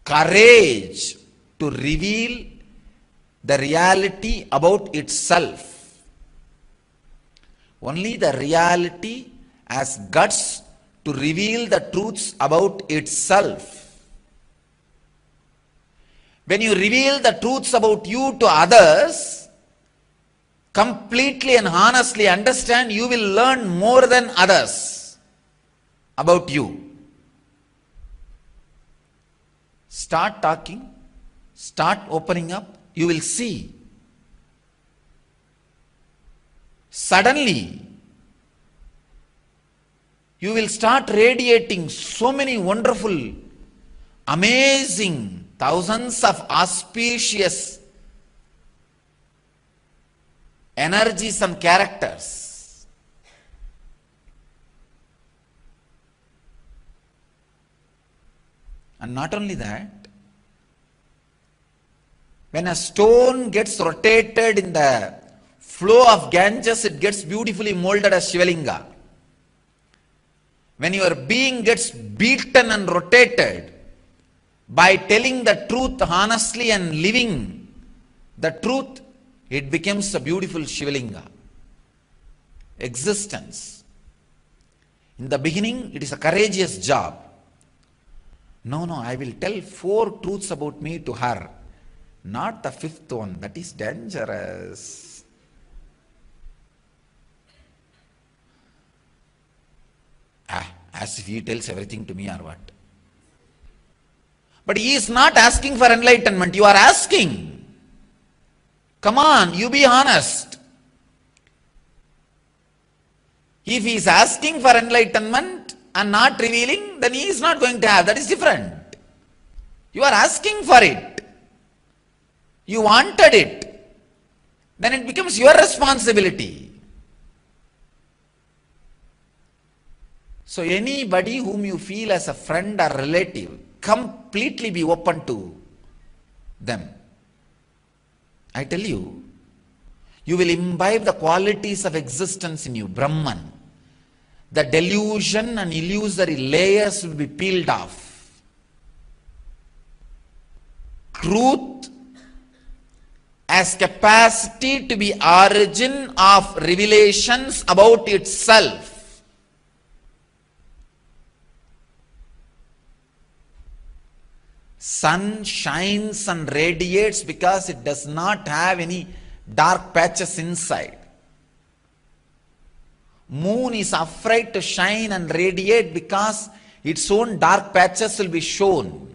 courage to reveal the reality about itself. Only the reality has guts to reveal the truths about itself. When you reveal the truths about you to others, completely and honestly understand, you will learn more than others about you. Start talking, start opening up, you will see. Suddenly, you will start radiating so many wonderful, amazing, thousands of auspicious energies and characters. And not only that, when a stone gets rotated in the flow of Ganges, it gets beautifully molded as Shivalinga. When your being gets beaten and rotated, by telling the truth honestly and living the truth, it becomes a beautiful Shivalinga. Existence. In the beginning, it is a courageous job. No, I will tell 4 truths about me to her. Not the 5th one. That is dangerous. As if he tells everything to me or what. But he is not asking for enlightenment. You are asking. Come on, you be honest. If he is asking for enlightenment and not revealing, then he is not going to have. That is different. You are asking for it. You wanted it. Then it becomes your responsibility. So anybody whom you feel as a friend or relative, completely be open to them. I tell you, you will imbibe the qualities of existence in you, Brahman. The delusion and illusory layers will be peeled off. Truth has capacity to be origin of revelations about itself. Sun shines and radiates because it does not have any dark patches inside. Moon is afraid to shine and radiate because its own dark patches will be shown.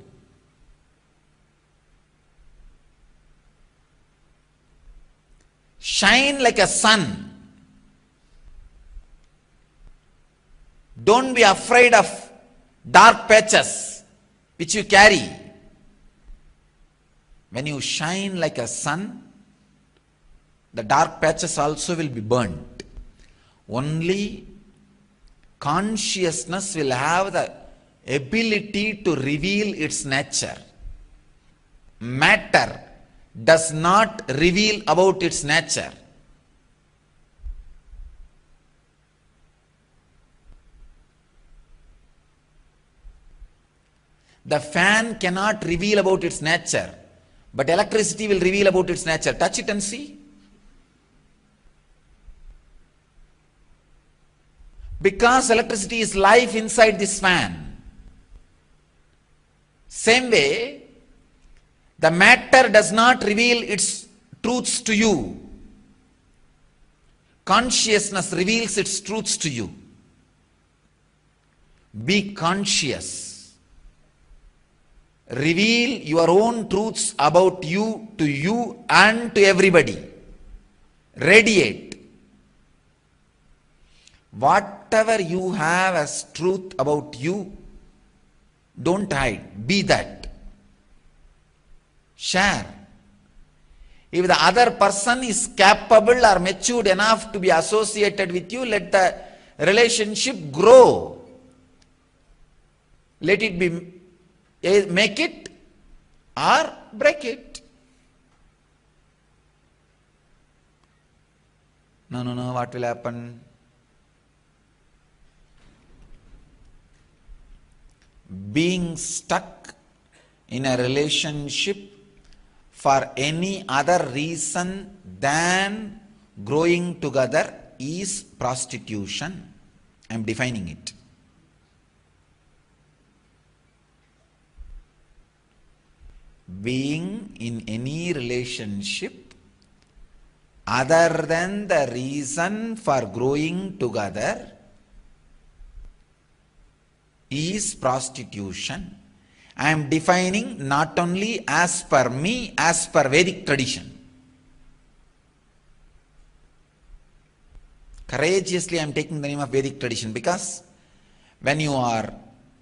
Shine like a sun. Don't be afraid of dark patches which you carry. When you shine like a sun, the dark patches also will be burnt. Only consciousness will have the ability to reveal its nature. Matter does not reveal about its nature. The fan cannot reveal about its nature, but electricity will reveal about its nature. Touch it and see. Because electricity is life inside this fan. Same way, the matter does not reveal its truths to you. Consciousness reveals its truths to you. Be conscious. Reveal your own truths about you to you and to everybody. Radiate. Whatever you have as truth about you, don't hide. Be that. Share. If the other person is capable or matured enough to be associated with you, let the relationship grow. Let it be, make it or break it. No, what will happen? Being stuck in a relationship for any other reason than growing together is prostitution. I am defining it. Being in any relationship other than the reason for growing together is prostitution. I am defining not only as per me, as per Vedic tradition. Courageously I am taking the name of Vedic tradition, because when you are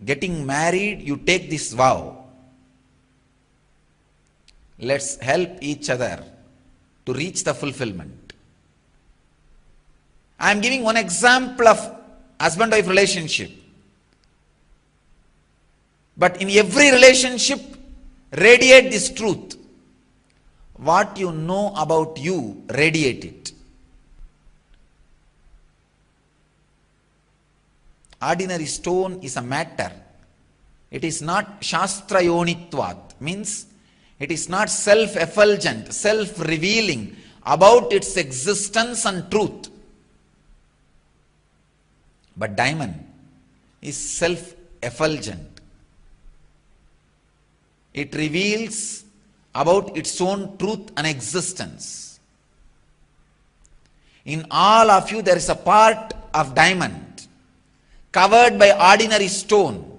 getting married, you take this vow. Let's help each other to reach the fulfillment. I am giving one example of husband-wife relationship. But in every relationship, radiate this truth. What you know about you, radiate it. Ordinary stone is a matter. It is not shastrayonitvat, means it is not self-effulgent, self-revealing about its existence and truth. But diamond is self-effulgent. It reveals about its own truth and existence. In all of you, there is a part of diamond covered by ordinary stone.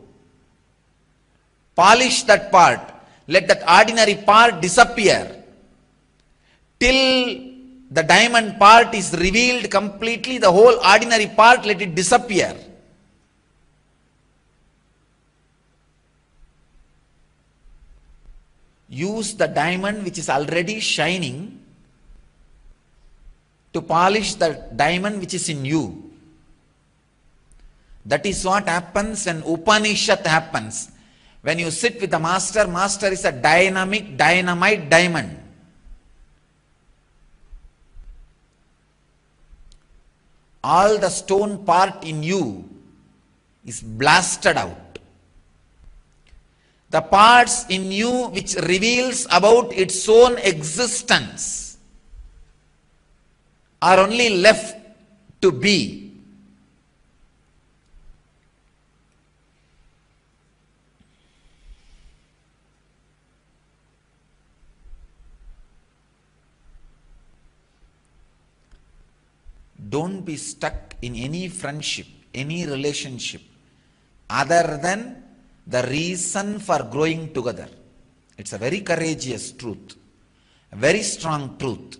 Polish that part. Let that ordinary part disappear. Till the diamond part is revealed completely, the whole ordinary part, let it disappear. Use the diamond which is already shining to polish the diamond which is in you. That is what happens when Upanishad happens. When you sit with the master, master is a dynamic, dynamite diamond. All the stone part in you is blasted out. The parts in you which reveals about its own existence are only left to be. Don't be stuck in any friendship, any relationship, other than the reason for growing together. It's a very courageous truth, a very strong truth.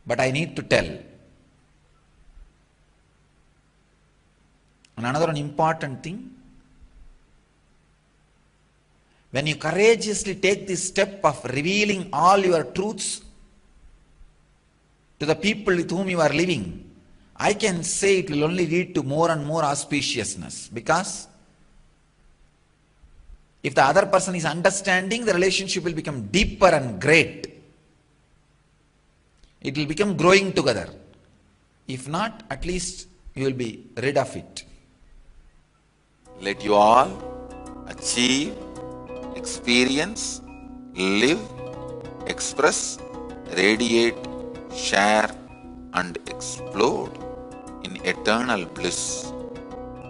But I need to tell. And another important thing, when you courageously take this step of revealing all your truths to the people with whom you are living, I can say it will only lead to more and more auspiciousness, because if the other person is understanding, the relationship will become deeper and great. It will become growing together. If not, at least you will be rid of it. Let you all achieve, experience, live, express, radiate, share and explode in eternal bliss.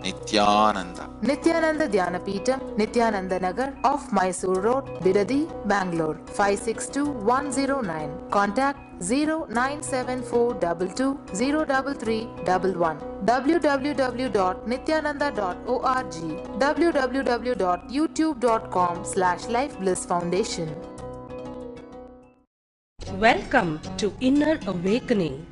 Nityananda. Nityananda Dhyanapitham, Nityananda Nagar, off Mysore Road, Bidadi, Bangalore, 562109. Contact 097422033311. www.nityananda.org. www.youtube.com/lifeblissfoundation. Welcome to Inner Awakening,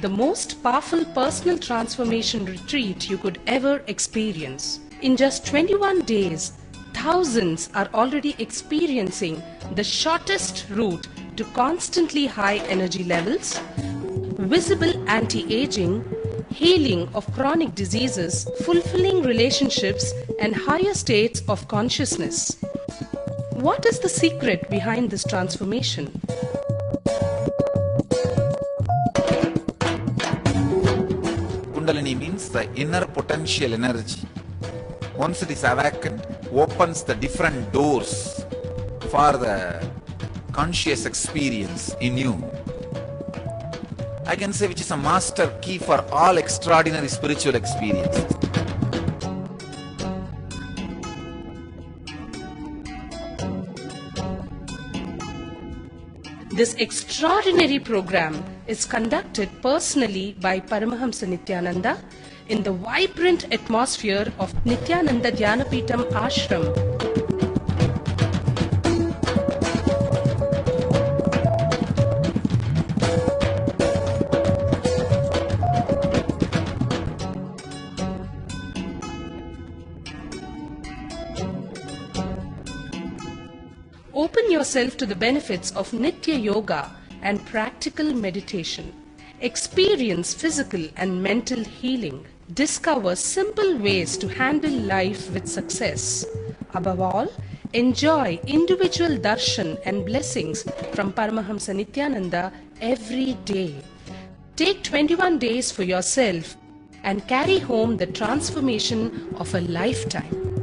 the most powerful personal transformation retreat you could ever experience. In just 21 days, thousands are already experiencing the shortest route to constantly high energy levels, visible anti-aging, healing of chronic diseases, fulfilling relationships, and higher states of consciousness. What is the secret behind this transformation? Kundalini means the inner potential energy. Once it is awakened, opens the different doors for the conscious experience in you. I can say which is a master key for all extraordinary spiritual experiences. This extraordinary program is conducted personally by Paramahamsa Nithyananda in the vibrant atmosphere of Nityananda Dhyanapitham Ashram. Open yourself to the benefits of Nitya Yoga and practical meditation. Experience physical and mental healing. Discover simple ways to handle life with success. Above all, enjoy individual darshan and blessings from Paramahamsa Nithyananda every day. Take 21 days for yourself and carry home the transformation of a lifetime.